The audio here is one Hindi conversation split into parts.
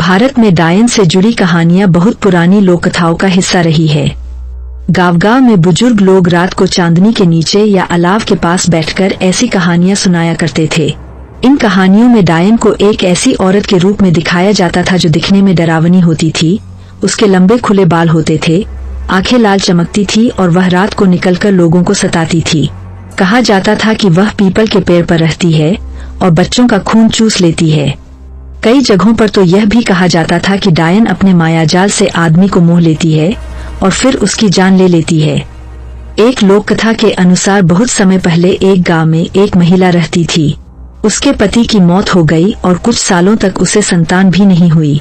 भारत में डायन से जुड़ी कहानियां बहुत पुरानी लोक कथाओं का हिस्सा रही है। गाँव-गाँव में बुजुर्ग लोग रात को चांदनी के नीचे या अलाव के पास बैठकर ऐसी कहानियां सुनाया करते थे। इन कहानियों में डायन को एक ऐसी औरत के रूप में दिखाया जाता था जो दिखने में डरावनी होती थी। उसके लंबे खुले बाल होते थे, आंखें लाल चमकती थी और वह रात को निकलकर लोगों को सताती थी। कहा जाता था कि वह पीपल के पेड़ पर रहती है और बच्चों का खून चूस लेती है। कई जगहों पर तो यह भी कहा जाता था कि डायन अपने मायाजाल से आदमी को मोह लेती है और फिर उसकी जान ले लेती है। एक लोक कथा के अनुसार बहुत समय पहले एक गांव में एक महिला रहती थी। उसके पति की मौत हो गई और कुछ सालों तक उसे संतान भी नहीं हुई।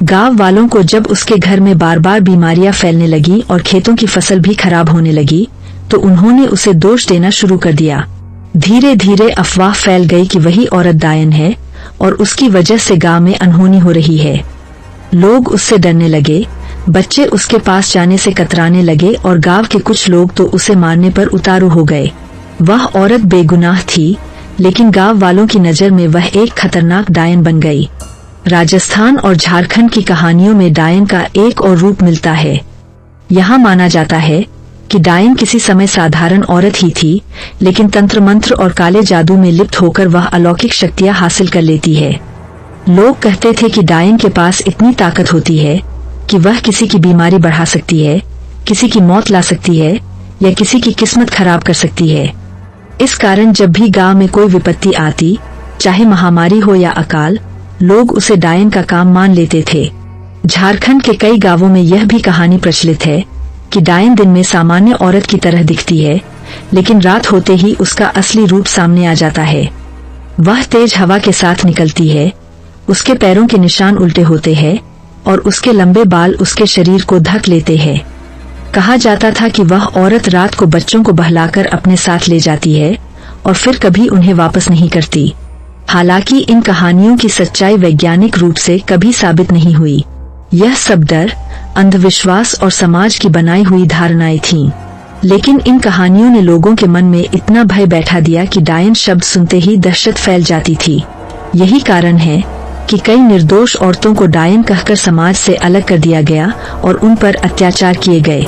गांव वालों को जब उसके घर में बार बार बीमारियां फैलने लगी और खेतों की फसल भी खराब होने लगी तो उन्होंने उसे दोष देना शुरू कर दिया। धीरे धीरे अफवाह फैल गई कि वही औरत डायन है और उसकी वजह से गांव में अनहोनी हो रही है। लोग उससे डरने लगे, बच्चे उसके पास जाने से कतराने लगे और गांव के कुछ लोग तो उसे मारने पर उतारू हो गए। वह औरत बेगुनाह थी, लेकिन गांव वालों की नजर में वह एक खतरनाक डायन बन गई। राजस्थान और झारखंड की कहानियों में डायन का एक और रूप मिलता है। यहाँ माना जाता है कि डायन किसी समय साधारण औरत ही थी, लेकिन तंत्र मंत्र और काले जादू में लिप्त होकर वह अलौकिक शक्तियां हासिल कर लेती है। लोग कहते थे कि डायन के पास इतनी ताकत होती है कि वह किसी की बीमारी बढ़ा सकती है, किसी की मौत ला सकती है या किसी की किस्मत खराब कर सकती है। इस कारण जब भी गांव में कोई विपत्ति आती, चाहे महामारी हो या अकाल, लोग उसे डायन का काम मान लेते थे। झारखंड के कई गांवों में यह भी कहानी प्रचलित है कि डायन दिन में सामान्य औरत की तरह दिखती है, लेकिन रात होते ही उसका असली रूप सामने आ जाता है। वह तेज हवा के साथ निकलती है, उसके पैरों के निशान उल्टे होते हैं और उसके लंबे बाल उसके शरीर को ढक लेते हैं। कहा जाता था कि वह औरत रात को बच्चों को बहलाकर अपने साथ ले जाती है और फिर कभी उन्हें वापस नहीं करती। हालांकि इन कहानियों की सच्चाई वैज्ञानिक रूप से कभी साबित नहीं हुई। यह सब डर, अंधविश्वास और समाज की बनाई हुई धारणाएं थीं। लेकिन इन कहानियों ने लोगों के मन में इतना भय बैठा दिया कि डायन शब्द सुनते ही दहशत फैल जाती थी। यही कारण है कि कई निर्दोष औरतों को डायन कहकर समाज से अलग कर दिया गया और उन पर अत्याचार किए गए।